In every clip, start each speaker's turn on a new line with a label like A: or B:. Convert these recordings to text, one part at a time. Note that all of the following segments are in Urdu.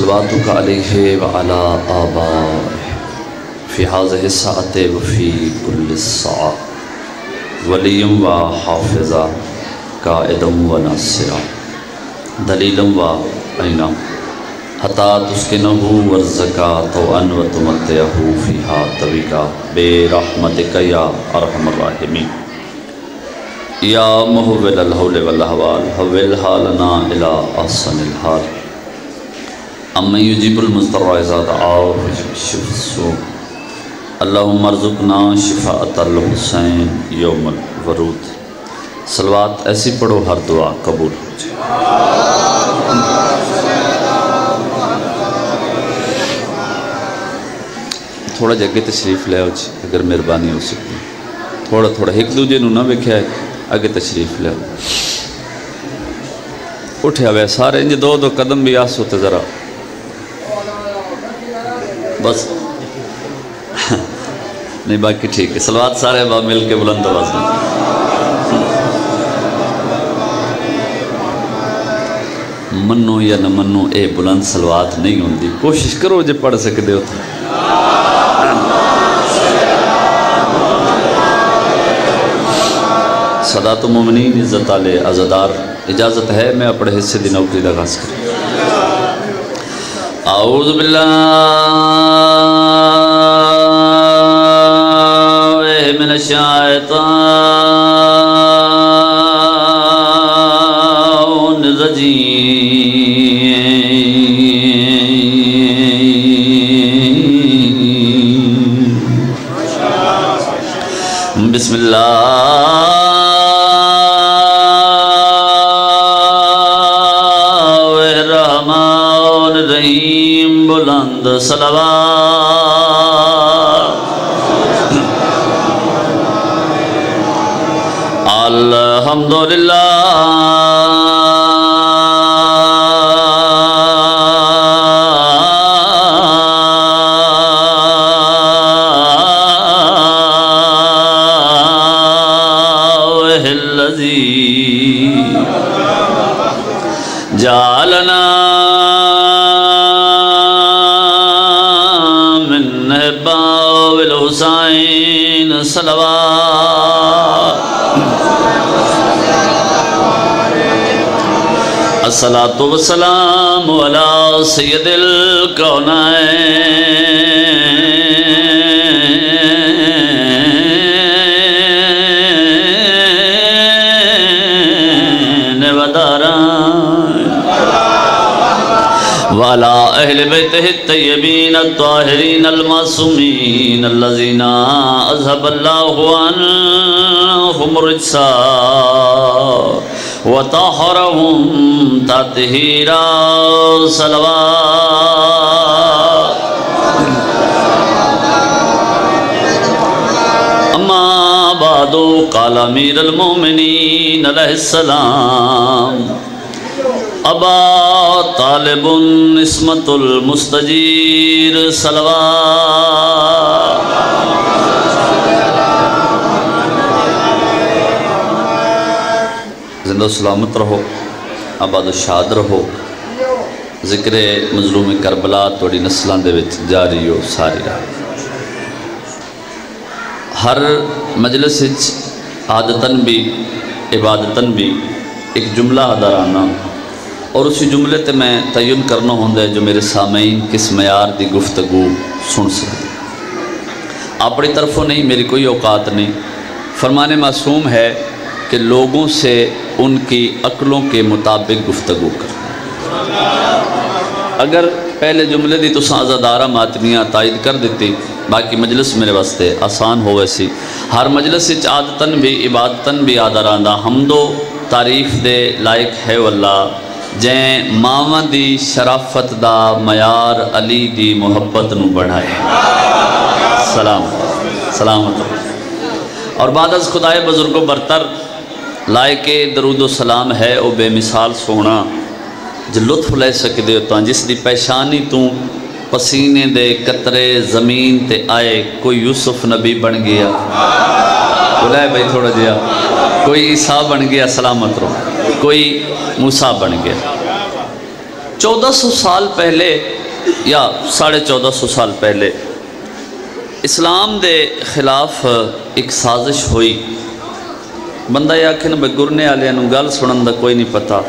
A: صلواتک علیہ وعلی آبائہ فی هذه الساعة وفی کل الساعة ولی و حافظا قائدا و ناصرا دلیلا و عینا حتی تسکنہ ورزقا طوعا و تمتعہ فیہا طویقا برحمتک یا ارحم الراحمین یا محول الحول والاحوال حول حالنا الى احسن الحال اما یجیب المضطر اذا دعاه ویکشف السوء اللہم ارزقنا شفاعت الحسین یوم الورود۔ صلوات ایسی پڑھو ہر دعا قبول ہو جائے۔ تھوڑا جگہ تشریف لے آؤ جی اگر مہربانی ہو سکتی، تھوڑا ایک دوجے نو نہ ویکھیا ہے، اگے تشریف لے آؤ۔ اٹھیا ہوئے سارے انج دو قدم بھی آسو تے ذرا بس نہیں باقی ٹھیک ہے۔ صلوات سارے با مل کے بلند آواز میں۔ منو یا نہ منو اے بلند صلوات نہیں ہوندی، کوشش کرو جے پڑھ سکتے ہو تو۔ سادات مومنین، عزت والے عزادار، اجازت ہے میں اپنے حصے دی نوکری دا آغاز کروں۔ اعوذ باللہ من الشیطان الرجیم، بسم اللہ الرحمن الرحیم، بلند صلوات۔ الحمدللہ جعلنا من حباب الحسین صلوات۔ الصلاة والسلام علی سید الکونین ودارین وعلى اہل بیتہ الطیبین الطاہرین المعصومین الذین اذهب اللہ عنہم الرجس وطہرہم تطہیرا۔ صلوات۔ اما بعد قال امیر المومنین علیہ السلام ابا طالب عصمت المستجیر۔ صلوات۔ زندہ سلامت رہو، آباد و شاد رہو، ذکر مظلوم کربلا توڑی نسلان دے وچ جاری ہو ساری رہا۔ ہر مجلس وچ عادتاً بھی عبادتاً بھی ایک جملہ ادا آنا اور اسی جملے تے میں تعین کرنا ہوندہ ہے جو میرے سامعین کس معیار دی گفتگو سن سکتے۔ اپنی طرفوں نہیں، میری کوئی اوقات نہیں، فرمان معصوم ہے کہ لوگوں سے ان کی عقلوں کے مطابق گفتگو کر۔ اگر پہلے جملے دی تو آزادارہ ماتنیاں تائید کر دیتی، باقی مجلس میرے واسطے آسان ہو ویسی۔ ہر مجلس عادتاً بھی عبادتاً بھی آدھراندہ حمد و تعریف دے لائق ہے واللہ جائیں ماواں دی شرافت دا معیار علی دی محبت نو بڑھائے۔ سلامت۔ اور بعد از خدائے بزرگ و برتر لائق درود و سلام ہے او بے مثال سونا جو لطف لے سکتے ہوتا جس دی پیشانی تو پسینے دے قطرے زمین تے آئے۔ کوئی یوسف نبی بن گیا، بلائے بھائی تھوڑا جیا، کوئی عیسیٰ بن گیا، سلامت رہو، کوئی موسیٰ بن گیا۔ 1400 سال پہلے یا 1450 سال پہلے اسلام دے خلاف ایک سازش ہوئی. بندہ یہ آکھے نا بھائی گرنے والے گل سنن دا کوئی نہیں پتہ،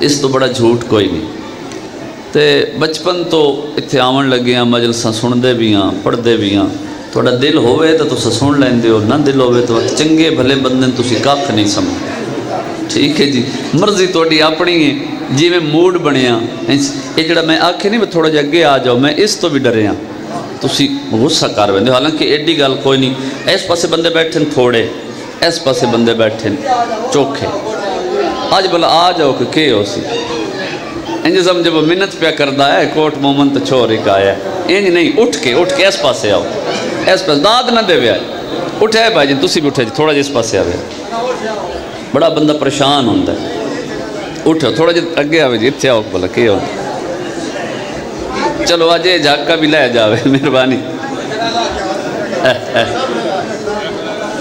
A: اس تو بڑا جھوٹ کوئی نہیں. تے بچپن تو اتنے آون لگے ہیں، مجلساں سنتے بھی ہاں، پڑھتے بھی ہاں. تھوڑا دل ہوئے تو تسا سن لیندے ہو، نہ دل ہوئے تو چنگے بھلے بندے تسی کھ نہیں سمجھتے. ٹھیک ہے جی، مرضی تھوڑی اپنی ہے، جی میں موڈ بنیا. یہ جڑا میں آکھے نہیں میں تھوڑا جا اگے آ جاؤ، میں اس تو بھی ڈریا تسی غصہ کر ویندے. حالانکہ ایڈی گل کوئی نہیں. اس پاسے بندے بیٹھے تھوڑے، اس پاسے بندے بیٹھے چوکھے. آج بلا آ جاؤ کہ ہو سی انج سمجھو وہ منت پیا کردا ہے کوٹ مومن تو چھوڑ ایک آیا ہے. انج نہیں، اٹھ کے اس پاسے آؤ، اس پاس داد نہ دے ویا. اٹھے بھائی جی، تسی بھی اٹھے جی، تھوڑا جا اس پاسے آوے. بڑا بندہ پریشان ہوتا ہے. اٹھو تھوڑا جا اگے آوے جی، اتنے آؤ بلا کہ ہو. چلو آج یہ جھاکا بھی لے جاوے، مہربانی.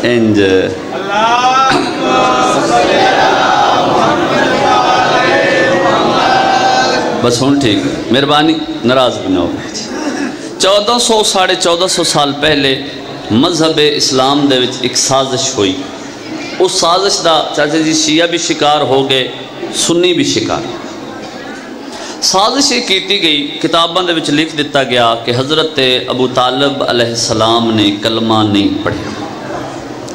A: انج بس ہوں ٹھیک، مہربانی، ناراض بھی نہ ہو. 1400 1450 سال پہلے مذہب اسلام دے وچ ایک سازش ہوئی. اس سازش دا چاچا جی شیعہ بھی شکار ہو گئے، سنی بھی شکار. سازش یہ کیتی گئی، کتاباں دے وچ لکھ دیتا گیا کہ حضرت ابو طالب علیہ السلام نے کلمہ نہیں پڑھیا.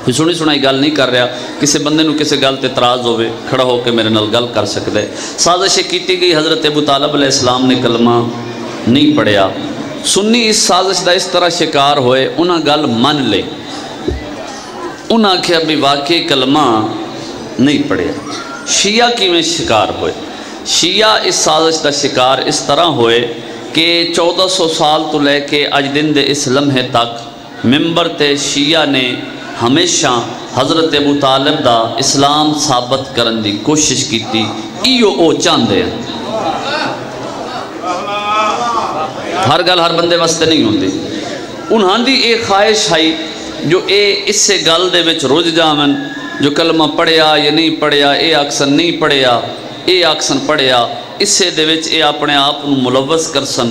A: کوئی سنی سنائی گل نہیں کر رہا. کسی بندے نو کسی گل تے اعتراض ہوئے، کھڑا ہو کے میرے نال گل کر سکتا ہے. سازش یہ کیتی گئی، حضرت ابو طالب علیہ السلام نے کلمہ نہیں پڑھیا. سنی اس سازش دا اس طرح شکار ہوئے، انہاں گل من لے. انہاں آکھیا بھی واقعی کلمہ نہیں پڑھیا. شیعہ کیویں شکار ہوئے؟ شیعہ اس سازش دا شکار اس طرح ہوئے کہ 1400 سال تو لے کے اج دن دے اس لمحے تک ممبر تے شیعہ نے ہمیشہ حضرت ابو طالب دا اسلام ثابت کرن دی کوشش کیتی. ایو او چاہندے ہیں. ہر گل ہر بندے واسطے نہیں ہوندی. انہاں دی ایک خواہش ہے جو اے اس سے گل دے وچ رج جاون، جو کلمہ پڑھیا یا نہیں پڑھیا، اے اکثر نہیں پڑھیا، اے اکثر پڑھیا، اس سے دے وچ اے اپنے آپ کو ملوث کرسن،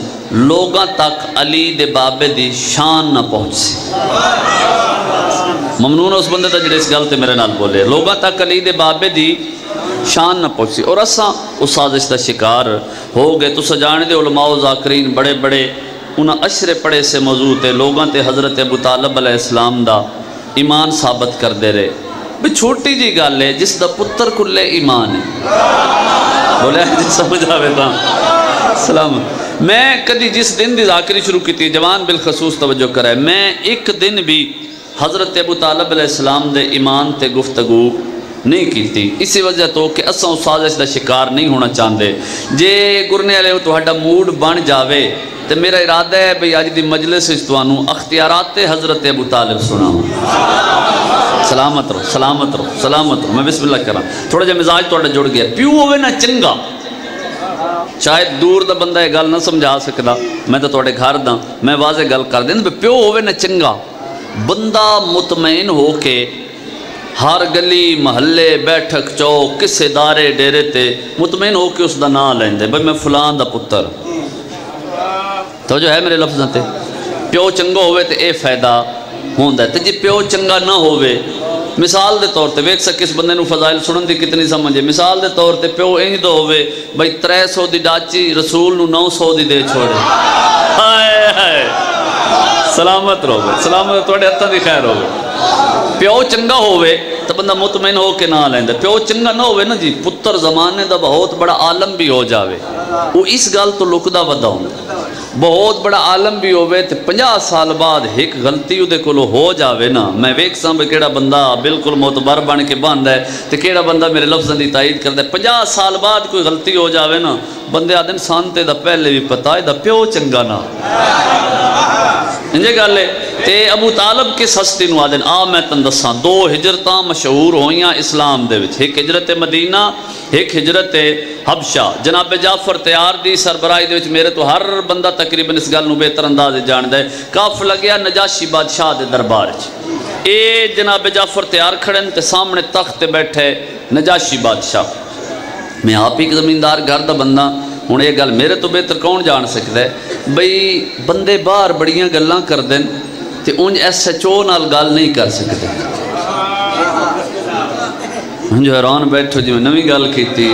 A: لوگاں تک علی دے بابے دی شان نہ پہنچ سی. ممنون اس بندے دا جڑے اس گل تے میرے نال بولے، لوگاں تک علی دے بابے دی شان نہ پہنچی. اور اساں اس سازش دا شکار ہو گئے. تو سجانے دے علماء و ذاکرین بڑے بڑے انہاں اشرے پڑے سے موضوع تے لوگاں تے حضرت ابو طالب علیہ السلام دا ایمان ثابت کر دے رہے. بھی چھوٹی جی گل ہے، جس دا پتر کلے ایمان ہے. بولے جی سمجھ آوے تا سلام. میں کدی جس دن دی ذاکری شروع کی تھی، جوان بالخصوص توجہ کرے، میں ایک دن بھی حضرت ابو طالب علیہ السلام دے ایمان تے گفتگو نہیں کیتی. اسی وجہ تو کہ اساں اس سازش دا شکار نہیں ہونا چاہتے. جے گرنے والے تہاڈا موڈ بن جاوے تو میرا ارادہ ہے بھئی اج دی مجلس وچ تانوں اختیارات حضرت ابو طالب سناواں. سلامت رہو، سلامت رہو، سلامت رہو. میں بسم اللہ کراں. تھوڑا جا مزاج تہاڈا جڑ گیا. پیو ہوے نہ چنگا، شاید دور دا بندہ یہ گل نہ سمجھا سکدا، میں تو تہاڈے گھر دا، میں واضح گل کر دیندا. پیو ہوے نہ چنگا، بندہ مطمئن ہو کے ہر گلی محلے بیٹھک چوک کسے دارے ڈیرے تے مطمئن ہو کے اس دا نام لیندے بھئی میں فلان دا پتر. تو جو ہے میرے لفظاں تے پیو چنگا ہوئے تے اے فائدہ ہوندا ہے. تے جی پیو چنگا نہ ہوئے، مثال دے طور تے ویکھ سکے اس بندے نو فضائل سنن دی کتنی سمجھے. مثال دے طور تے پیو انج دا ہوئے بھئی 300 دی ڈاچی رسول نو 900 دی دے چھوڑے. ہائے ہائے سلامت رہو، سلامت تواڈے ہتھاں دی خیر ہوے. پیو چنگا ہوئے تو بندہ مطمئن ہو کے نہ لیندے. پیو چنگا نہ ہوئے نا جی، پتر زمانے دا بہت بڑا عالم بھی ہو جاوے، وہ اس گل تو لکدا ودا ہوندا. بہت بڑا عالم بھی ہوئے تو 50 سال بعد ایک غلطی دے کولو ہو جاوے نا، میں ویکھ ساں بھئی کیڑا بندہ بالکل معتبر بن کے باندا ہے تے کیڑا بندہ میرے لفظاں دی تائید کردا ہے. 50 سال بعد کوئی غلطی ہو جاوے نا، بندے آدھن سانتے دا پہلے بھی پتہ ہے دا پیو چنگا نہ. انجے گل ہے. تے ابو طالب کس ہستی نو آدھن آ میں تن دساں. 2 ہجرتاں مشہور ہوئیاں اسلام دے وچ، ایک ہجرت مدینہ، ایک ہجرت حبشہ. جناب جعفر تیار دی سربراہی دے وچ میرے تو ہر بندہ تقریباً اس گل نو بہتر انداز جاندا ہے. قافلہ گیا نجاشی بادشاہ دے دربار وچ. اے جناب جعفر تیار کھڑن تے سامنے تخت تے بیٹھے نجاشی بادشاہ. میں آپ ایک زمیندار گھر دا بندہ ہوں یہ گل میرے تو بہتر کون جان سکتا ہے بھئی بندے باہر بڑیاں گلاں کردیں تے انج SHO نال گل نہیں کر سکتے. جو حیران بیٹھو جی میں نویں گل کیتی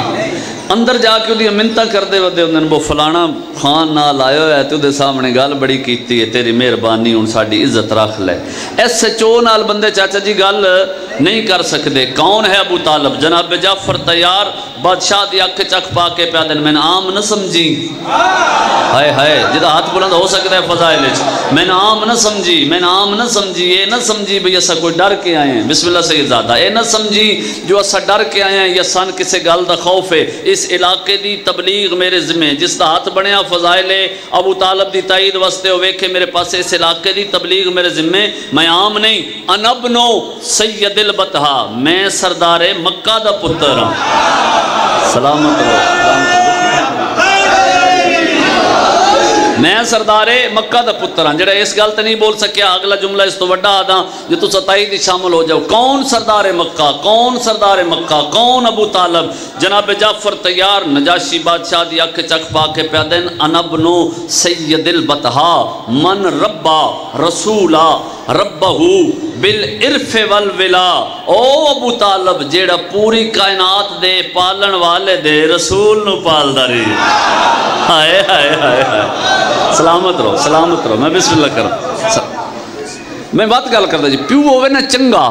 A: اندر جا کے وہ منتاں کردے ودے ہوندے وہ فلانا خان نال آیا ہوا ہے تے وہ سامنے گل بڑی کیتی ہے تیری مہربانی ہن ساڈی عزت رکھ لے. SHO نال بندے چاچا جی گل نہیں کر سکتے. کون ہے ابو طالب؟ جناب جعفر تیار بادشاہ دی اکھ چکھ پا کے پیا دین. میں عام نہ سمجھی ہائے ہائے جدا ہاتھ بلند ہو سکتا ہے فضائل میں عام نہ سمجھی. میں عام نہ سمجھی یہ نہ سمجھی بھئی اسا کوئی ڈر کے آئے ہیں. بسم اللہ سید زادہ یہ نہ سمجھی جو اسا ڈر کے آئے ہیں یا سن کسے گل دا خوف ہے. اس علاقے دی تبلیغ میرے ذمہ جس دا ہاتھ بنیا فضائل ابو طالب دی تائید واسطے ہو ویکھے میرے پاس اس علاقے دی تبلیغ میرے ذمہ. میں عام نہیں. انا ابن سید البطحا میں سردار مکہ دا پتر ہوں. سلامت میں سردار مکہ دا پتر ہاں. جڑا اس گل تے نہیں بول سکیا اگلا جملہ اس تو وڈا آدھا جو تو ستائی دی شامل ہو جاؤ. کون سردار مکہ؟ کون سردار مکہ؟ کون ابو طالب؟ جناب جعفر تیار نجاشی بادشاہ دی اکھ چکھ پا کے پیا دین. انا ابن سید البطحا من ربا رسولا ربہ بالعرف والولا. او ابو طالب جیڑا پوری کائنات دے پالن والے دے رسول نو پالدا رہی. ہائے ہائے ہائے ہائے سلامت رہو سلامت رہو. میں بسم اللہ کروں. میں بات گل کرتا جی پیو ہوئے نا چنگا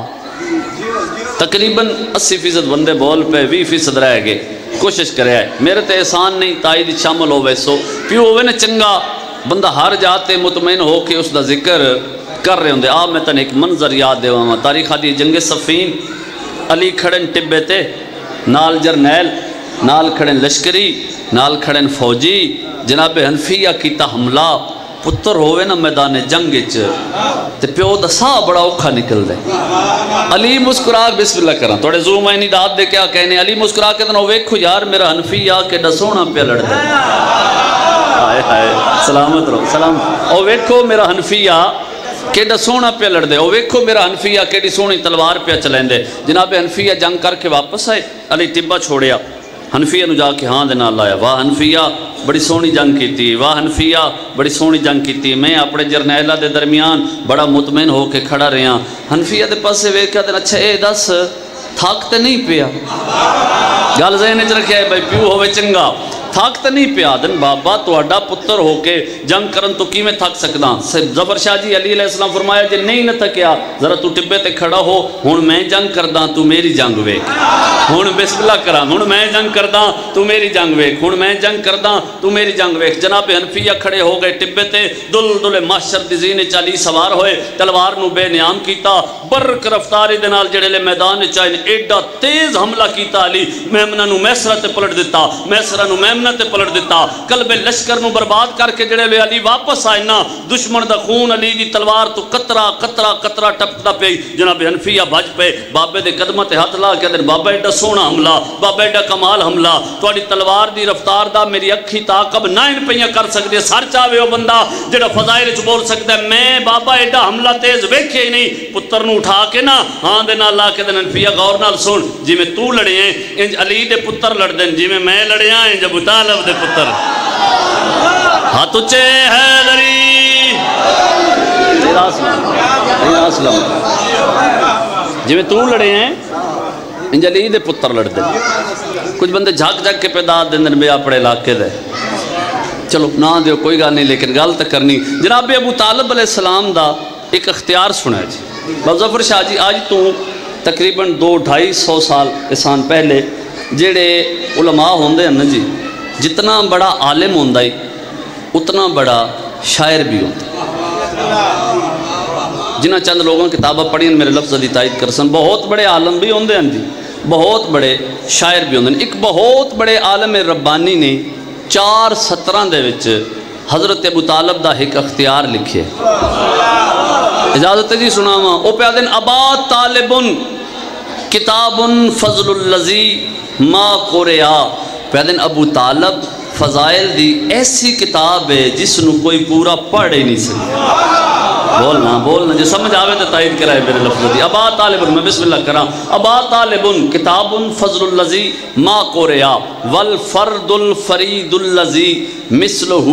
A: تقریباً 80% بندے بول پہ 20% رہ گئے. کوشش کرے آئے میرے تے احسان نہیں تائید شامل ہو ویسو. پیو ہوئے نا چنگا بندہ ہر جاتے مطمئن ہو کے اس دا ذکر کر رہے ہوں دے. آپ میں تن ایک منظر یاد دے وہاں تاریخ دی جنگ صفین علی کھڑن ٹبے تے نال جرنیل نال کھڑن لشکری نال کھڑن فوجی. جناب حنفیہ کیتا حملہ پتر ہوئے نا میدان جنگ تے پیو دا سا بڑا اوکھا نکل دے. علی مسکرا بسم اللہ کرا توڑے زوم اینی داد دے کیا کہنے. علی مسکرا کے دنوں ویکھو یار میرا حنفیہ کے ڈسونا پہ لڑ دے. ہائے ہائے سلامت رہو سلام. او ویکھو میرا حنفیہ کیڑا سونا پہ لڑ دے. او ویکھو میرا حنفیہ کیڑی سونی تلوار پہ چلیں دے. جناب حنفیہ جنگ کر کے واپس آئے. علی ٹبا چھوڑیا حنفیہ نو جا کے ہاں دے نال لایا. واہ حنفیہ بڑی سونی جنگ کیتی. واہ حنفیہ بڑی سونی جنگ کیتی. میں اپنے جرنیلہ دے درمیان بڑا مطمئن ہو کے کھڑا رہا. حنفیہ دے پاسے ویکھیا تے اچھا اے دس تھک تے نہیں پیا؟ گل ذہن وچ رکھیا ہے بھائی پیو ہوے چنگا تھک تے نہیں پیا. دن بابا تہاڈا پتر ہو کے جنگ کرن تو کیویں تھک سکدا؟ ظفر شاہ جی علی علیہ السلام فرمایا جے نہیں نہ تھکیا ذرا تو ٹبے تے کھڑا ہو. ہن میں جنگ کردا تو میری جنگ ویکھ. ہن بسم اللہ کرا. ہن میں جنگ کردا تو میری جنگ ویکھ. ہن میں جنگ کردا تو میری جنگ ویکھ. جناب حنفیہ کھڑے ہو گئے ٹبے تے. دل محشر دی زین وچ علی سوار ہوئے. تلوار نو بے نیام کیتا. برق رفتاری دے نال جڑے لے میدان وچ آئے ایڈا تیز حملہ کیتا. علی میمنہ نو میسرہ تے پلٹ دتا. میسرہ نو میمنہ تے پلٹ دیتا. قلب لشکر نو برباد کر کے جڑے لے علی واپس آئے نا دشمن دا خون علی دی تلوار تو قطرہ قطرہ قطرہ ٹپکدا پئی. جناب حنفیہ بھج پے بابے دے قدماں تے ہاتھ لا کے دے بابا ایڈا سونا حملہ بابا ایڈا کمال حملہ تہاڈی تلوار دی رفتار دا میری اکھی تعاقب نہ ان پئیاں کر سکدے. سر چاہے او بندہ جڑا فضائل وچ بول سکدا ہے میں بابا ایڈا حملہ تیز ویکھیا ہی نہیں. پتر نو اٹھا کے نا ہاں دے نال لا کے دے حنفیہ غور نال سن جویں تو لڑے ہیں انج علی دے پتر لڑ دین جویں میں لڑیا ہیں ابو طالب دے پتر. ہاتھ اچھے حیدری جی میں تو لڑے ہیں انج علی دے پتر لڑ دے. کچھ بندے جھاگ جھاگ کے پیدا دن بے اپنے علاقے دے. چلو نہ دیو کوئی گل نہیں لیکن گل تو کرنی. جناب ابو طالب علیہ السلام دا ایک اختیار سنا ہے جی. ظفر شاہ جی آج تو تقریباً 200-250 سال اسان پہلے جڑے علماء ہوندے ہیں نا جی جتنا بڑا عالم ہوندہ ہی اتنا بڑا شاعر بھی ہوتا. جنہ چند لوگوں کتابیں پڑھی میرے لفظ دی تائید کرسن. بہت بڑے عالم بھی ہوندے ہیں جی بہت بڑے شاعر بھی ہوندے ہیں. ایک بہت بڑے عالم ربانی نے 4:17 دے وچ حضرت ابو طالب دا ایک اختیار لکھے. اجازت جی سناواں. او پہ دن ابا طالبن کتاب فضل اللذی ما قریا. پہ دن ابو طالب فضائل دی ایسی کتاب ہے جس نو کوئی پورا پڑھ ہی نہیں سکتا. بولنا جو سمجھ آوے تو تائید کرائے میرے لفظ دی. ابا طالب، میں بسم اللہ کراں. ابا طالب کتاب فضل الذی ما قریا والفرد الفرید الذی مثلہ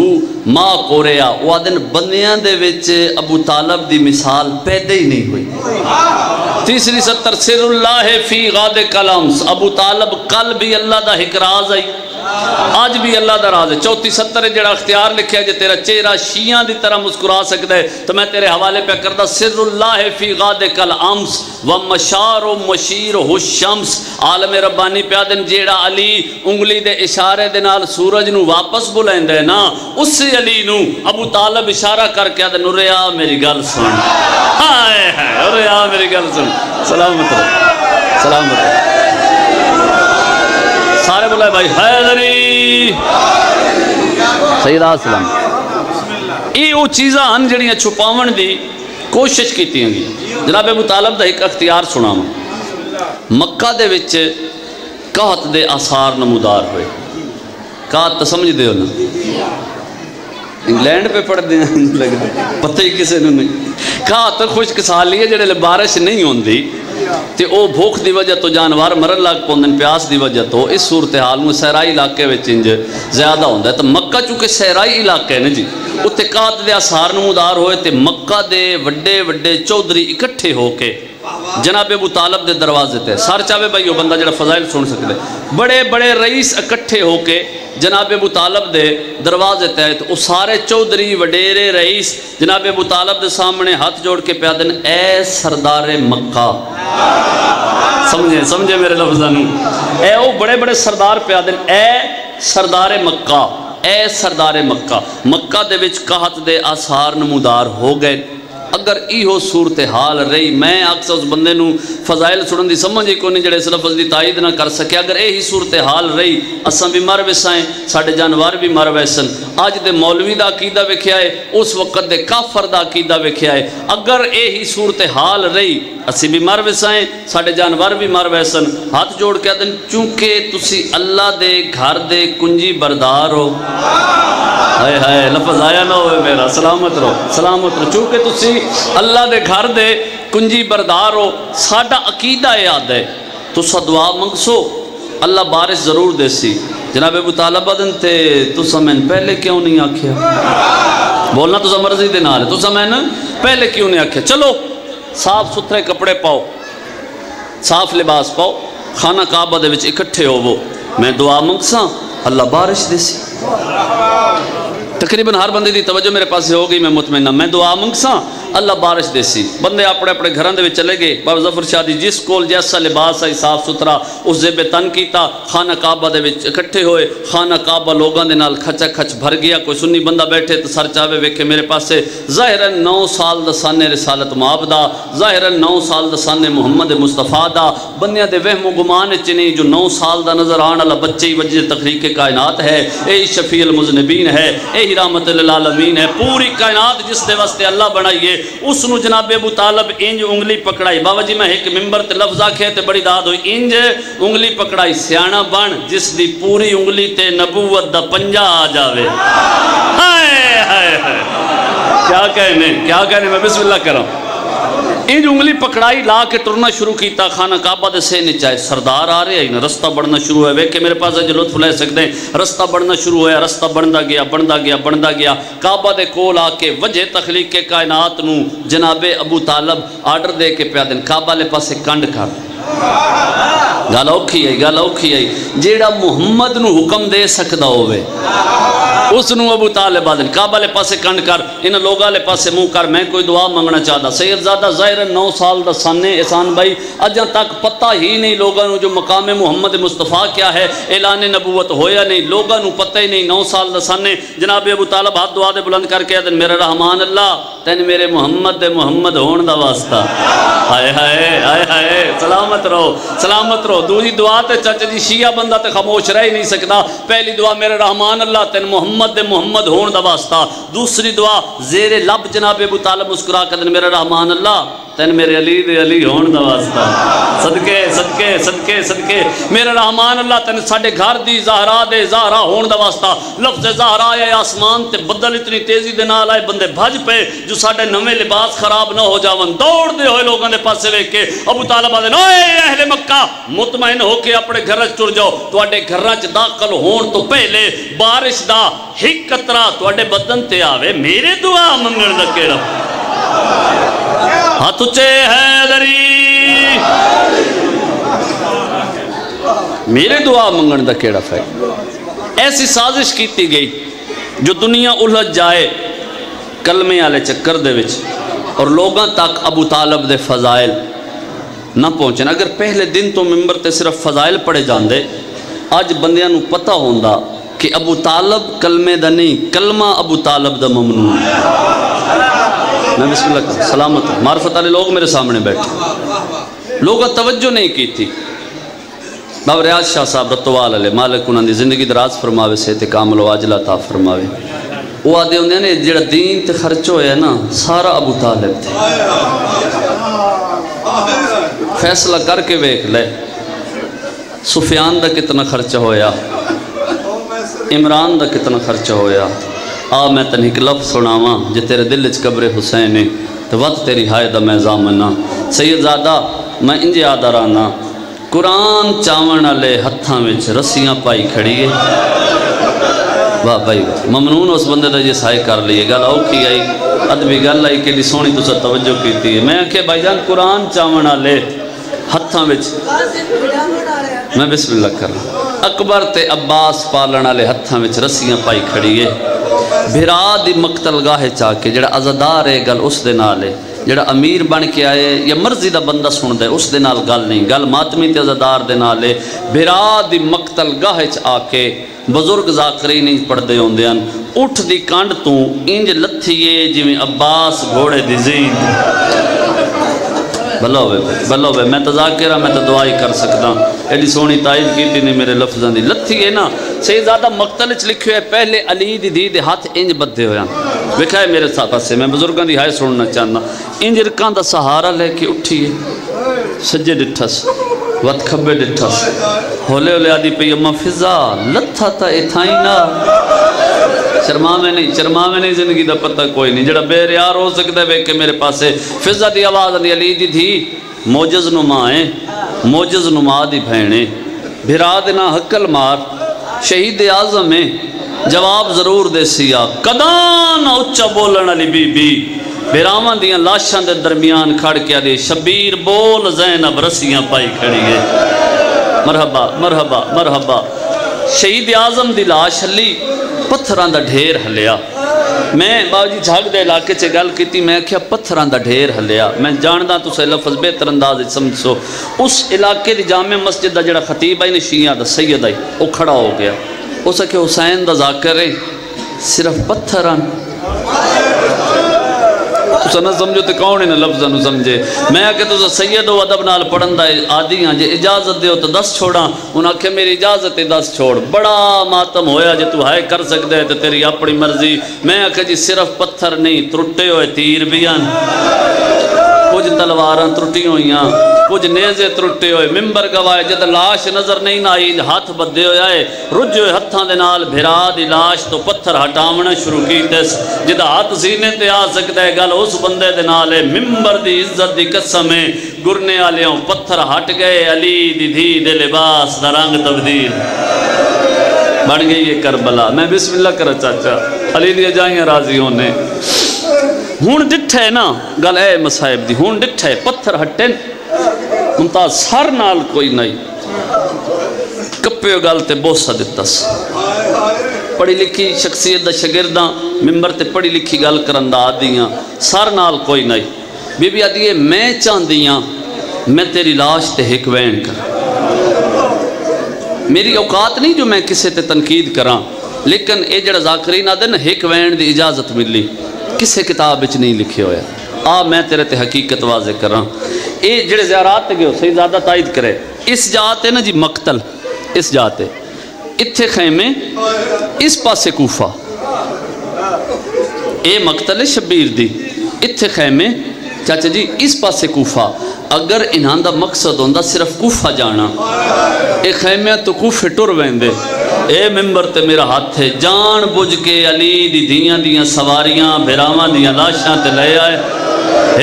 A: ما قریا. وہ آدن بندیاں دے وچ ابو طالب دی مثال پیدا ہی نہیں ہوئی. تیسری ستر سر اللہ فی غاد کلام. ابو طالب کل بھی اللہ دا ایک راز ہے، آج بھی اللہ دا راز ہے. چوتھی ستر جڑا اختیار لکھیا جے تیرا چہرہ شیعہ دی طرح مسکرا سکتا ہے تو میں تیرے حوالے پہ کردا. سر اللہ فی غاد کل امس و مشار و مشیر ہو شمس. عالم ربانی پہ دن جیڑا علی انگلی دے اشارے دے نال سورج نو واپس بلیندا ہے نا، اس علی نو ابو طالب اشارہ کر کے دن ریا میری گل سن. ہائے ہائے ریا میری گل سن. سلامت رہو، سلامت رہو. سارے بلائے بھائی حیدری سیدہ سلام. یہ وہ چیزاں ہن جڑیاں چھپاون دی کوشش کیتی ہیں گی. جناب ابو طالب دا ایک اختیار سنا. مکہ دے وچ قحط دے آثار نمودار ہوئے. قحط تو سمجھ دے ہو نا، انگلینڈ پہ پڑھ دیں پتہ ہی کسے نے نہیں. قحط خشک سالی ہے جڑے بارش نہیں ہوندی تے او بھوک دی وجہ تو جانور مرن لگ پوندن، پیاس دی وجہ تو اس صورتحال میں صحرائی علاقے وچ انج زیادہ ہوندا ہے. تو مکہ چونکہ صحرائی علاقہ ہے نا جی، اتنے قحط دے آثار نمودار ہوئے تے مکہ دے وڈے وڈے چودھری اکٹھے ہو کے جناب ابو طالب دے دروازے تے سار چاہے بھائی وہ بندہ جڑا فضائل سن سکتے، بڑے بڑے رئیس اکٹھے ہو کے جناب ابو طالب دے دروازے تے تو وہ سارے چودھری وڈیرے رئیس جناب ابو طالب دے سامنے ہاتھ جوڑ کے پیا دن اے سردار مکہ. سمجھے میرے لفظاں نوں. اے وہ بڑے بڑے سردار پیا دن اے سردار مکہ، اے سردار مکہ. مکہ دے وچ قحط دے آثار نمودار ہو گئے. اگر ایہو صورتحال رہی، میں اکثر اس بندے نو فضائل سنن دی سمجھ ہی کوئی نہیں جڑے اس لفظ دی تائید نہ کر سکے. اگر یہی صورتحال رہی، اساں بھی مر وسائیں، ساڈے جانور بھی مر ویسن. اج دے مولوی دا عقیدہ ویکھیا ہے، اس وقت دے کافر دا عقیدہ ویکھیا ہے. اگر یہی صورتحال رہی، اسی بھی مر وسائیں، ساڈے جانور بھی مر ویسن. ہاتھ جوڑ کے دن چونکہ تسی اللہ دے گھر دے کنجی بردار ہو. ہائے ہائے لفظ آیا نہ ہوئے میرا. سلامت رہو، سلامت رہو. چونکہ تسی اللہ دے گھر دے کنجی بردار ہو، ساڈا عقیدہ یاد ہے تسا دعا منگسو اللہ بارش ضرور دے سی. جناب ابو طالب بدن تے تسا میں پہلے کیوں نہیں آکھیا؟ بولنا تسا مرضی دے نال، تسا میں پہلے کیوں نہیں آکھیا؟ چلو صاف ستھرے کپڑے پاؤ، صاف لباس پاؤ، خانہ کعبہ دے وچ اکٹھے ہوو، میں دعا منگساں اللہ بارش دے سی. تقریباً ہر بندے دی توجہ میرے پاس ہو گئی، میں مطمئن ہوں. میں دعا منگساں اللہ بارش دے سی. بندے اپنے اپنے گھراں دے وچ چلے گئے. بابا ظفر شاہ دی جس کول جیسا لباس ہے صاف ستھرا اس زیب تن کیتا، خانہ کعبہ دے وچ اکٹھے ہوئے. خانہ کعبہ لوگاں دے نال کھچا کھچ بھر گیا. کوئی سنی بندہ بیٹھے تو سر چاوے ویکھے میرے پاسے ظاہراً 9 سال دا سن رسالت مآب دا، ظاہراً 9 سال دا سن محمد مصطفیٰ دا. بندیاں دے وہم و گمان وچ نہیں جو 9 سال دا نظر آن والا بچے ہی وجہ تخلیق کائنات ہے. اے شفیع المذنبین ہے، اے رحمت للعالمین ہے. پوری کائنات جس دے واسطے اللہ بنائیے اس نو جناب ابو طالب انج انگلی پکڑائی. بابا جی میں ایک ممبر تے لفظ آکھے تے بڑی داد ہوئی. انج انگلی پکڑائی سیاںا بن جس دی پوری انگلی تے نبوت دا پنجا آ جاوے. ہائے ہائے ہائے کیا کہنے میں بسم اللہ کروں. انج انگلی پکڑائی لا کے ٹرنا شروع کیتا. خانہ کعبہ دے سے نچائے سردار آ رہے ہیں، رستہ بڑھنا شروع ہے. ویکھ کے میرے پاس جو لطف لے سکتے ہیں. رستہ بڑھنا شروع ہوا، رستہ بڑھتا گیا. کعبہ دے کول آ کے وجہ تخلیق کے کائنات نو جناب ابو طالب آرڈر دے کے پیا دن کعبہ لے پاسے کنڈ کر. گل اوکھی ہے جیڑا محمد نو حکم دے سکدا ہوئے اس نو ابو طالب آدن کعبہ لے پاسے کنڈ کر، ان لوگاں لے پاسے منہ کر. میں کوئی دعا منگنا چاہتا. سید زادہ ظاہر 9 سال دا سانے احسان بھائی اجاں تک پتہ ہی نہیں لوگاں نو جو مقام محمد مصطفیٰ کیا ہے. اعلان نبوت ہویا نہیں، لوگاں نو پتہ ہی نہیں. 9 سال دا سانے جناب ابو طالب ہاتھ دعا دے بلند کر کے آدن میرے رحمان اللہ تین میرے محمد دے محمد ہون دا واسطہ. ہائے ہائے ہائے ہائے سلامت رہو، سلامت رہو. دوسری دعا تے چچ جی شیعہ بندہ تے خاموش رہ ہی نہیں سکتا. پہلی دعا میرے رحمان اللہ تین محمد دے محمد ہون دا واسطہ. دوسری دعا زیر لب جناب ابو طالب مسکرا کر میرے رحمان اللہ تین میرے علی دے علی ہون دا واسطہ صدقے صدقے صدقے صدقے میرے رحمان اللہ تین ساڈے گھر دی زہرا دے زہرا ہون دا واسطہ لفظ زہرا آئے آسمان تے بدل اتنی تیزی دے نال آئے بندے بھج پے جو ساڈے نویں لباس خراب نہ ہو جاون دوڑ دے ہوئے لوگاں دے پاسے ویکھ کے ابو طالب آدھے اوئے اہل مکہ مطمئن ہو کے اپنے گھر ٹر جاؤ تواڈے گھراں چ داخل ہون تو پہلے بارش دا ہک قطرہ تواڈے بدن تے آوے میرے دعا منگن دا کیڑا ہاتھ اچھے حیدری میرے دعا منگن دا کیڑا فائدہ ایسی سازش کیتی گئی جو دنیا الجھ جائے کلمے والے چکر دے وچ اور لوگاں تک ابو طالب دے فضائل نہ پہنچن اگر پہلے دن تو ممبر تے صرف فضائل پڑھے جاندے آج بندیاں نو پتہ ہوندا کہ ابو طالب کلمے دا نہیں کلمہ ابو طالب دا ممنوع میں بسم اللہ کروں سلامت ہوں معرفت والے لوگ میرے سامنے بیٹھے لوگوں توجہ نہیں کی تھی بابا ریاض شاہ صاحب رتوال علیہ مالک انہوں نے زندگی دراز فرماوے سے کامل و عاجلہ عطا فرماوے وہ آدھے ہوندے نے جڑا دین تے خرچ ہویا نا سارا ابو طالب تھے فیصلہ کر کے ویکھ لے سفیان دا کتنا خرچہ ہویا عمران دا کتنا خرچہ ہویا میں تن ایک لفظ سناواں جے تیرے دل وچ قبر حسین ہے تو وقت تیری ہائے دا میں زامنا سید زادہ میں انجے آدھا رانا قرآن چاون والے ہتھاں وچ رسیاں پائی کھڑی ہے واہ بھائی واہ ممنون اس بندے دا یہ سائے کر لیے گل اوکھی آئی ادبی گل آئی کہ سونی تو توجہ کیتی ہے میں کہ بھائی جان قرآن چاون والے ہتھاں وچ میں بسم اللہ کر رہا اکبر تے عباس پالن والے ہتھاں وچ رسیاں پائی کھڑی ہے بھرا دی مقتل گاہ چاہ کے جڑا عزادار ہے گل اس دے نال ہے جڑا امیر بن کے آئے یا مرضی دا بندہ سن دے اس دے نال گل نہیں گل ماتمی تے عزادار دے نال ہے بھرا دی مقتل گاہ چ آ کے بزرگ ذاکری نہیں پڑھ دے ہوندے ہیں اٹھ دی کانڈ تو انج لتھیے جویں عباس گھوڑے دی زین بھلا ہوئے میں تو ذاکرہ میں تو دعائی کر سکتا ایڈی سونی تائید کیتی نہیں میرے لفظاں دی لتھی ہے نا سید زیادہ مقتل چ لکھے ہوئے پہلے علی دی دھی دے ہاتھ انج بدھے ہویا ویکھا ہے میرے ساتھ پاسے میں بزرگاں دی ہائے سننا چاہنا انج رکاں دا سہارا لے کے اٹھیے سجے ڈٹھس وت کھبے ڈٹھس ہولے ہولے آدھی پئی اما فضا لتھا تا اتھائی نا شرما میں نہیں زندگی دا پتہ کوئی نہیں جڑا بے ریار ہو سکتا ہے کہ میرے پاسے فضا دی آواز دی علی دی تھی موجز نمائیں موجز نما دی بھینے بھرا دینا حقل مار شہید اعظم ہے جواب ضرور دے سیا کدان اچھا بولن علی بی بی بھراواں دیاں لاشاں دے درمیان کھڑ کے دے شبیر بول زینب رسیاں پائی کھڑی ہے مرحبا مرحبا مرحبا شہید اعظم دی لاش ہلی پتھران دا ڈھیر ہلیا میں بابا جی جھاگ دے علاقے چے گل کیتی میں کیا پتھران دا ڈھیر ہلیا میں جاندہ تو سے لفظ بہتر انداز سمجھو اس علاقے دی جامع مسجد دا جڑا خطیب آئی نے شیعہ دا سید آئی وہ کھڑا ہو گیا اسے کہ حسین دا ذاکر ہے صرف پتھران تو نہ سمجھو تے کون انہیں لفظاں نو سمجھے میں کہ تو سید و ادب نال پڑھن دا عادی ہاں جے اجازت دیو تو 10 چھوڑاں انہاں کہ میری اجازت ہے 10 چھوڑ بڑا ماتم ہویا جے تو ہائے کر سکتے ہے تے تیری اپنی مرضی میں کہ جی صرف پتھر نہیں ترٹے ہوئے تیر بھی ہیں کچھ تلواراں ترٹی ہوئیاں کچھ نیزے ترٹے ہوئے ممبر گوائے جد لاش نظر نہیں آئی ہاتھ بدے ہوئے آئے رجے ہوئے ہتھاں دے نال بھرا دی لاش تو پتھر ہٹاونا شروع کی تیس جد ہاتھ سینے تے آ سکتا ہے گل اس بندے دے نال ہے ممبر دی عزت دی قسم ہے گرنے آلیوں پتھر ہٹ گئے علی دی دھی دے لباس دا رنگ تبدیل بڑھ گئی یہ کربلا میں بسم اللہ کرا چاچا علی دی جائیں راضی ہونے ہون ڈٹھے نا گل اے مسائب دی ہون ڈٹھے پتھر ہٹے ممتاز سر نال کوئی نہیں کپے گل تے بوسا دتس پڑھی لکھی شخصیت دا شگرداں ممبر تے پڑھی لکھی گل کرن دا آدیاں سر نال کوئی نہیں بی بی آدھی ہے میں چاندیاں میں تیری لاش تے ہک وین کر میری اوقات نہیں جو میں کسے تے تنقید کراں لیکن اے جڑا ذاکرین آدھے نا ہک وین دی اجازت ملی کسے کتاب وچ نہیں لکھے ہویا میں تیرے تے حقیقت واضح کر رہا اے جڑے زیارات تے گئے صحیح زیادہ تائید کرے اس جاتے نا جی مقتل اس جاتے اتھے خیمے اس پاسے کوفہ اے مقتل شبیر دی اتھے خیمے چاچا جی اس پاسے کوفہ، اگر انہاں دا مقصد ہوندا صرف کوفہ جانا، اے خیمیاں تو کوفے ٹر ویندے، اے ممبر تے میرا ہاتھ ہے، جان بجھ کے علی دی دیاں دیاں سواریاں بھراواں دیاں لاشاں تے لے آئے،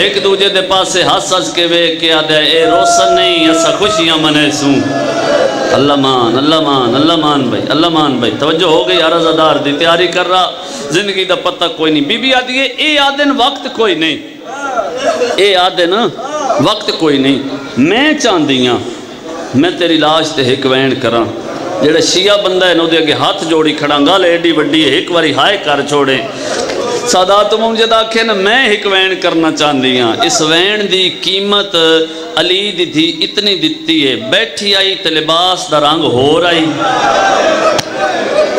A: ایک دوجے دے پاسے ہس ہس کے ویکھ کے آدھے اے روسن نہیں اسا خوشیاں منے سوں۔ اللہ مان اللہ مان اللہ مان بھائی، اللہ مان بھائی، توجہ ہو گئی، عرض دار دی تیاری کر رہا، زندگی دا پتہ کوئی نہیں۔ بی بی آدھی ہے اے آدھن وقت کوئی نہیں، اے آدھن وقت کوئی نہیں، میں چاندیاں میں تیری لاش تے ایک وین کراں، جڑا شیعہ بندہ ہے نو دے اگے ہاتھ جوڑی کھڑا گل ایڈی وڈی ہے ایک واری ہائے کر چھوڑے۔ سادات ممجد آکھے نا میں ایک وین کرنا چاندیاں، اس وین دی قیمت علی دی تھی اتنی دیتی ہے، بیٹھی آئی تے لباس دا رنگ ہو رہی،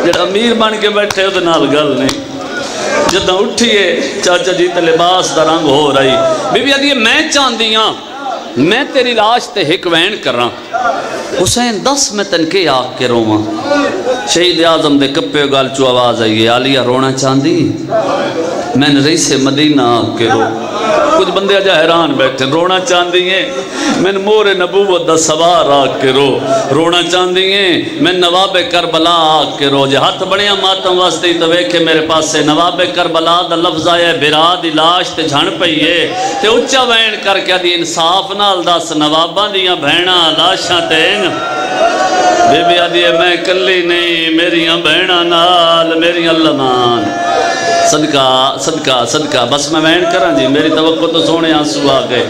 A: جڑا امیر بن کے بیٹھے ہو دے نال گل نہیں، جدہ اٹھئے چاچا جی تے لباس دا رنگ ہو رہی۔ بی بی آدھی ہے میں چاندیاں میں تیری لاش تے ایک وین کر رہا، حسین دس میں تن کے آگ کے روماں، شہید اعظم دے کپے گال چو آواز آئیے عالیہ رونا چاندی، میں نے رئیس مدینہ آگ کے رو، کچھ بندے اجا حیران بیٹھے، رونا چاندی ہیں میں نے مور نبوت دا سوار آگ کے رو، رونا چاندی ہیں میں نواب کربلا آگ کے رو، جے ہاتھ بڑیاں ماتم واسطے تو ویکھے میرے پاس سے نواب کربلا دا لفظ آیا برا دی لاش تے جھن پئیے تے اچھا وین کر کے دی انصاف نال دس نواباں دیاں بہناں لاشاں تینگ، بی بی آدھی ہے میں کلی نہیں میریاں بہناں نال میری اللہ مان، صدقہ صدقہ صدقہ، بس میں وین کراں جی میری توقع تو سونے آنسو آ گئے۔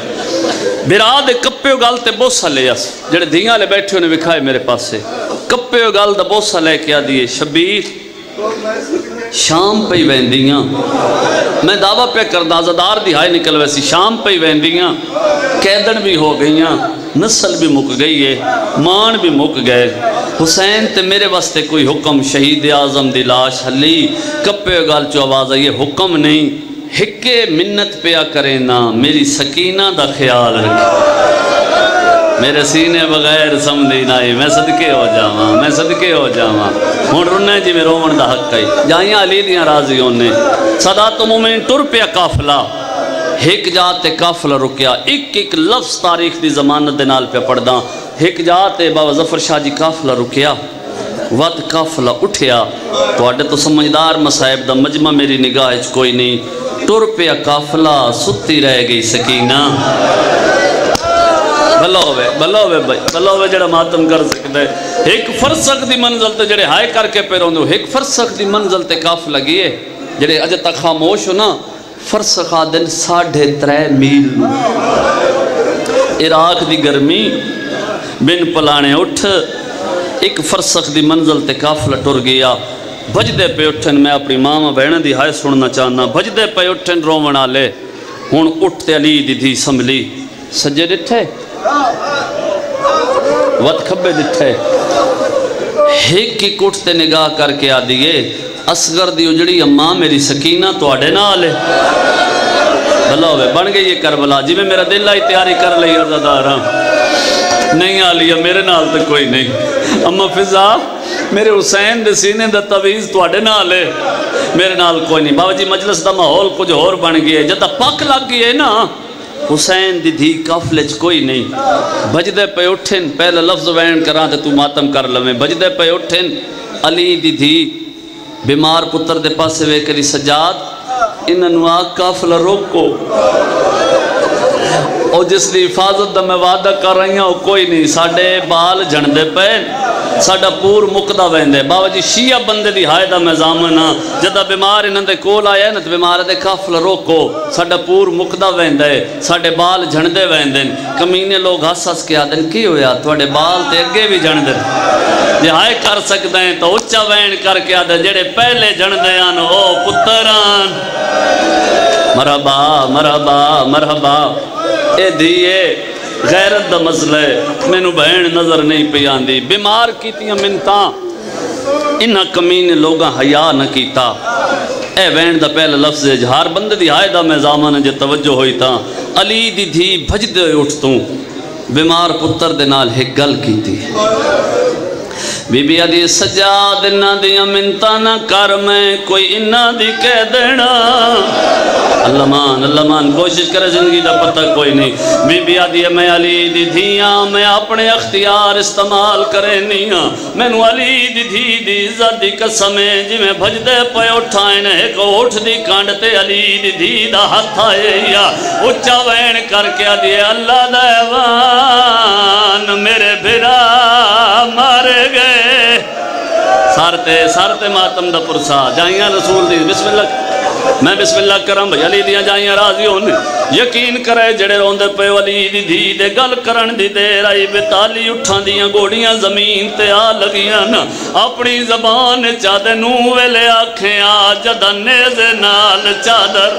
A: برا دے کپے گال تے بوسہ لے اس جڑے دھیاں لے بیٹھے انہیں وکھائے میرے پاس سے، کپے گال دا بوسہ لے کے آدھیے شبیر شام پہ ویندیاں، میں دعویٰ پہ کردہ آزادار دہائی نکل ویسی شام پہ ویندیاں، قیدن بھی ہو گئیاں، نسل بھی مک گئی ہے، مان بھی مک گئے، حسین تے میرے واسطے کوئی حکم شہید اعظم دی لاش ہلی، کپے گال چو آواز آئیے حکم نہیں، ہکے منت پیا کریں نا میری سکینہ دا خیال رکھے، میرے سینے بغیر سمدھی نائی میں صدقے ہو جاواں میں صدقے ہو جاواں، ہون رنے جی میں رومن دا حق ہے، جائیاں علی دیاں راضیوں نے، سادات مومن ٹر پیا قافلہ، ایک جاتے قافلہ رکیا، ایک لفظ تاریخ دی زمانت دے نال پہ پڑھ داں، ایک جاتے بابا ظفر شاہ جی قافلہ رکیا، وقت قافلہ اٹھیا، تو اڈے تو سمجھدار مسائب دا مجمع میری نگاہ اچ کوئی نہیں، ٹر پیا قافلہ ستی رہ گئی سکینہ، بھلا ہوئے بھائی بھلا ہوئے جڑا ماتم کر سکتا ہے، ایک فرسخ دی منزل تے جڑے ہائے کر کے پیروں دو، ایک فرسخ دی منزل تے قافلہ گئے، جڑے اجے تک خاموش ہو نا، فرسخ آدن 3.5 میل، عراق دی گرمی بن پلانے اٹھ، ایک فرسخ دی منزل تے قافلہ ٹر گیا، بجدے پہ اٹھن میں اپنی ماما بہن دی ہائے سننا چاہنا، بجدے پہ اٹھن رومن آلے، ہون اٹھتے علی دی تھی سنبھلی، سجے ڈٹھے وقت کھبے ڈٹھے، ایک کی کٹھتے نگاہ کر کے آدھیے اصغر دی اجڑی اماں میری سکینہ تو آڑے نہ آلے، بھلا ہوئے بن گئی یہ کربلا، جی میں میرا دل آئی تیاری کر لئی عرضداراں، نہیں آلیا میرے نال تو کوئی نہیں، اما فضا میرے حسین دے سینے دا تویز تو آڑے نہ آلے، میرے نال کوئی نہیں، بابا جی مجلس دا ماحول کچھ اور بن گئے، جدہ پاک لگ گئے نا، حسین دی دھی کافلج کوئی نہیں، بجدے پہ اٹھن پہلے لفظ وین کران تے تو ماتم کر لمیں، بجدے پہ اٹھن علی دی دھی بیمار پتر دے پاسے وے کری سجاد انہوں آگ کافلہ روکو، اور جس دی حفاظت دا میں وعدہ کر رہی ہوں کوئی نہیں، ساڑھے بال جھندے پہ ساڑھا پور مقدہ ویندے، بابا جی شیعہ بندے دی ہائے دا میں زامنہ، جدہ بیمار انہوں دے کول آیا ہے نا تو بیمار دے کافلہ روکو، ساڑھا پور مقدہ ویندے، ساڑھے بال جھندے ویندے، کمینے لوگ ہس ہس کے آدن کی ہویا توڑے بال تے اگے بھی جھندے، جے ہائے کر سکتے ہیں تو اچھا وین کر کے آدھے جڑے پہلے جھندے آن او پتران، مرحبا مرحبا مرحبا، اے دیئے غیرت دا مسئلہ ہے، میں نو بہن نظر نہیں پہ آندی، بیمار کیتیاں منتاں، انہا کمینے لوگاں حیاء نہ کیتا، اے وین دا پہلا لفظ ہے، ہر بند دی ہائے دا میں زامان جے توجہ ہوئی تا، علی دی دھی بھج دے اٹھتوں، بیمار پتر دے نال ایک گل کیتی، بی بی آدھی سجاد انہا دیا منتاں نہ کر میں کوئی انہا دی کہہ دینا، اللہ مان کوشش کرے زندگی دا پتہ کوئی نہیں. بی بی آدھی ہے میں علی دی دھیاں میں اپنے اختیار استعمال کرے نہیں ہاں. مینو علی دی دھی دی عزت دی قسم ہے جی میں بھج دے پے اٹھائیں ایک اٹھ دی کانڈ تے علی دی دھی دا ہاتھ آئے یا اچھا وین کر کے آدھی ہے اللہ دیوان میرے بھرا مارے گئے. سارتے ماتم دا پرسا جائیاں رسول دی بسم اللہ. میں بسم اللہ کرم بھئی علی دیاں جائیاں راضی ہونے یقین کرے جڑے روندے پہ علی دی دھی دے گل کرن دی دیر آئی بتالی اٹھاں دیاں گوڑیاں زمین تے آ لگیاں نا اپنی زبان چادر نو ویلے آنکھیں آ جدہ نیزے نال چادر.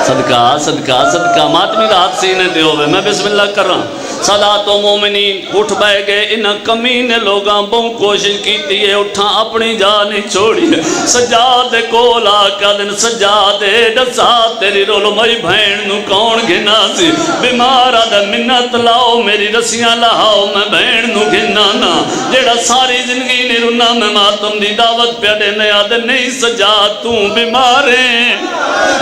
A: صدقہ ماتمی دا ہاتھ سینے دے ہوئے. میں بسم اللہ کر رہا ہوں. صلات و مومنین اٹھ بے گئے انہاں کمینے لوگاں بہت کوشش کیتی ہے اٹھاں اپنی جانی چھوڑی ہے. سجادے کول آقا دن سجادے دسا تیری رول مئی بھین نو کون گھنا سی بیمارہ دے منت لاؤ میری رسیاں لہاؤ میں بھین نو گھنا نا جیڑا ساری زندگی نہیں رنا میں ماتم دی دعوت پیڑے نیا دے نہیں سجاد توں بیماریں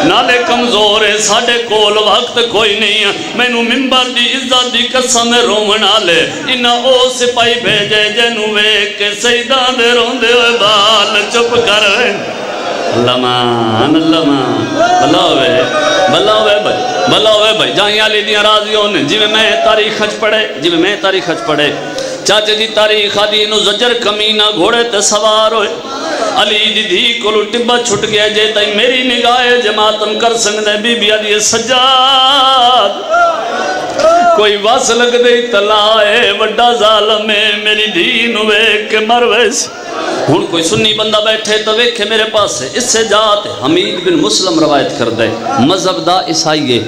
A: نالے کمزورے ساڑے کول وقت کوئی نہیں ہے مینو ممبر دی عزت دی قسم رومنا لے انہا او سپائی بھیجے جنو ویک کے سیدان دے روندے ہوئے بال چپ کر رہے. اللہ مان بھلا ہوئے بھائی جائیں علی دیاں راضیوں نے جی میں تاریخ خچ پڑھے چاچے دی تاریخ آدھی انہوں زجر کمینہ گھوڑے تے سوار ہوئے علی دی دھی کو ٹبا چھٹ گیا جے تائی میری نگاہ جماعتم کر سکتے بی بی آدھی سجاد کوئی واس لگ دے تلائے وڈا ظالم ہے میری دین ہوئے کہ مرویس. ہون کوئی سنی بندہ بیٹھے تو ویکھے میرے پاس سے اس سے جات حمید بن مسلم روایت کر دے مذہب دا عیسائی ہے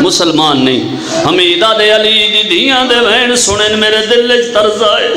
A: مسلمان نہیں. حمیدہ دے علی دی دیاں دے وین سنن میرے دل اچ طرز آئے.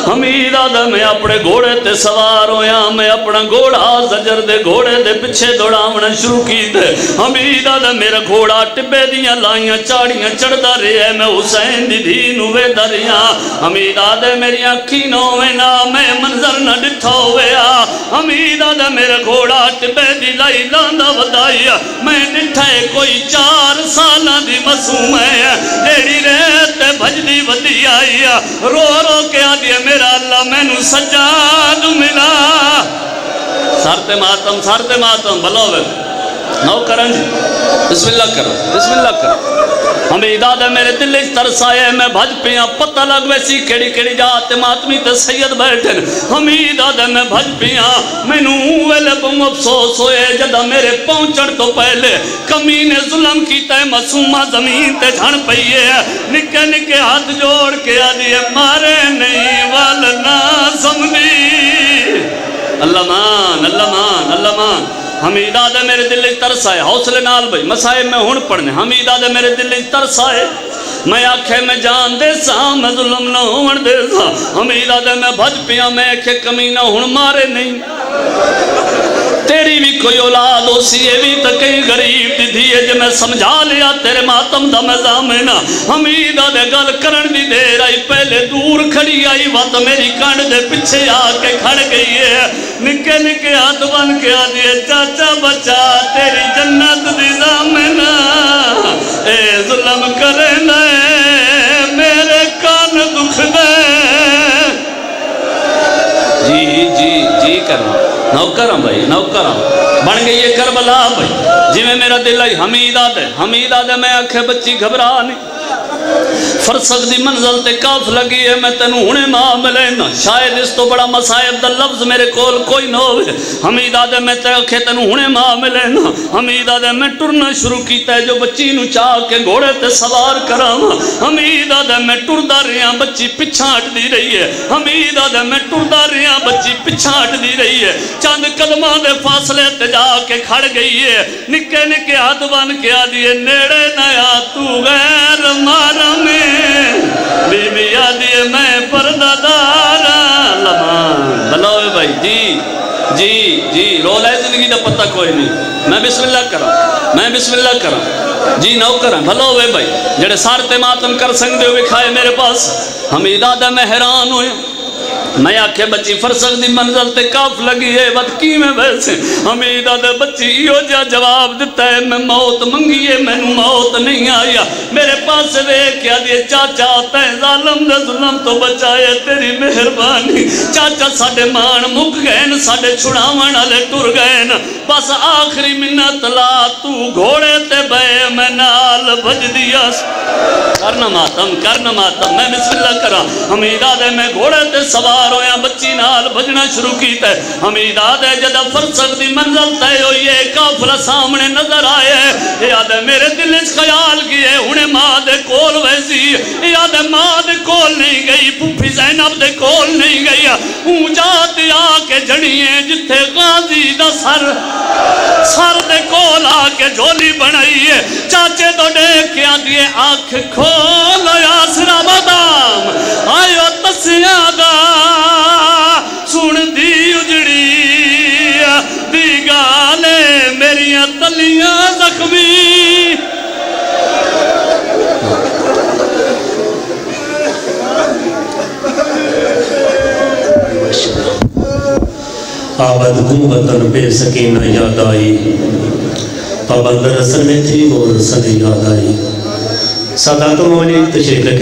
A: حمیدہ دے میں اپنے گھوڑے تے سوار ہویا میں اپنا گھوڑا زجر دے گھوڑے دے پچھے دوڑاونا شروع کی دے. حمیدہ دے میرا گھوڑا ٹبے دیاں لائیاں چاڑیاں چڑھ دا رہے میں حسین دی دین ہوئے دریاں. حمیدہ دے میری اکھی نوے نا میں منظر نہ ڈٹھا ہویا. حمیدہ دے میرا گھوڑا ٹبے دی لائی لاندہ ودائیا میں ڈٹھائے کوئی 4 سال دی مسوم ہے دیڑی رہتے بھجدی ودی آئی رو رو کے آدھی میرا اللہ میں نو سجاد ملا. سارتے ماتم بھلا ہوئے نو کرن جی بسم اللہ کرو. حمیدہ دے میرے دل اس طرس آئے میں بھج پیاں پتہ لگ ویسی کیڑی جاتے ماتمی تے سید بیٹھن. حمیدہ دے میں بھج پیاں میں نو ویلے بہم افسوس ہوئے جدہ میرے پہنچڑ تو پہلے کمینے ظلم کی تے معصومہ زمین تے جھڑ پئیے نکے ہاتھ جوڑ کے آدھی مارے نہیں والنا سمجھی. اللہ مان حمیدہ دے میرے دل اچ ترس آئے حوصلے نال بھئی مسائب میں ہون پڑھنے. حمیدہ دے میرے دل اچ ترس آئے میں آکھے میں جان دے سا میں ظلم نہ ہون دے سا. حمیدہ دے میں بھج پیا میں آکھے کمی نہ ہون مارے نہیں تیری بھی کوئی اولاد ہو سی یہ بھی تو کئی غریب دی دیئے جو میں سمجھا لیا تیرے ماتم دا میں زامنہ. حمیدہ دے گل کرن دی دیر آئی پہلے دور کھڑی آئی وقت میری کانڈ دے پچھے آکے کھڑ گئی ہے نکے ہاتھ بن کے آدھئے چاچا بچا تیری جنت دی زامنہ اے ظلم کرنے میرے کان دکھ دے. جی کرنا نوکرم بھائی نوکرم بن گئی یہ کربلا بھائی جی میں میرا دل آئی حمیدہ دے میں آنکھیں بچی گھبرا نہیں فرسخ دی منزل تے کاف لگی ہے میں تینوں ہونے ماں ملے نا شاید اس تو بڑا مسائب دا لفظ میرے کول کوئی نہ ہوئے. حمیدہ دے میں تے آنکھیں تینوں ہونے ماں ملے نا. حمیدہ دے میں ٹرنا شروع کیتا ہے جو بچی نو چاہ کے گھوڑے تے سوار کراں. حمیدہ دے میں ٹردہ رہیاں بچی پچھاٹ دی رہی ہے. حمیدہ دے میں ٹردہ رہیاں بچی پچھاٹ دی رہی ہے. چند قدمہ دے فاصلے تے جا کے کھڑ گئی ہے نکے ہاتھ بن کے آدھئے نیڑے نیا تو غیر مارا میں بی بی آدھئے میں پردہ دارا. لمان بلوے بھائی جی رول ہے زندگی دا پتہ کوئی نہیں. میں بسم اللہ کرا جی نو کرا بھلو ہوئے بھائی جڑے سارتے ماتم کر سکتے ہوئے کھائے میرے پاس. حمیدہ دا میں حیران ہوئے میں آکھے بچی فرسخ دی منزل تے کاف لگی ہے ود کی میں ویسے حمید آدھے بچی ایو جا جواب دیتا ہے میں موت منگی ہے میں موت نہیں آیا میرے پاس وے کیا دیے چاچا آتا ہے ظالم دے ظلم تو بچائے تیری مہربانی چاچا ساڑے مان مک گئے ساڑے چھڑاون والے ٹر گئے بس آخری منت لا تو گھوڑے تے بے میں نال بج دیا کرنا ماتم میں بسم اللہ کرا حمید آدھے میں گھوڑے تے سوار ہویا بچی نال بجنا شروع کیتا ہے حمید آدھے جدہ فرسخ دی منزل تے ہوئی ہے کافلہ سامنے نظر آئے یہ آدھے میرے دل اس خیال کیے انہیں ماں دے کول ویسی یہ آدھے ماں دے کول نہیں گئی پھوپھی زینب دے کول نہیں گئی اونجا دیا کے جڑیے جتھے غازی دا سر دے کول آ کے جھولی بنائی ہے چاچے تو دیکھ کے آدھے آنکھ کھول یاسرہ بادام آئیو تسیاں دا سن دی اجڑی دی گالے میری تلیاں زخمی
B: آباد گم وطن پہ سکینہ یاد آئی پابند رسل میں تھی وہ رسل یاد آئی سادات و مولی تشریف رکھیں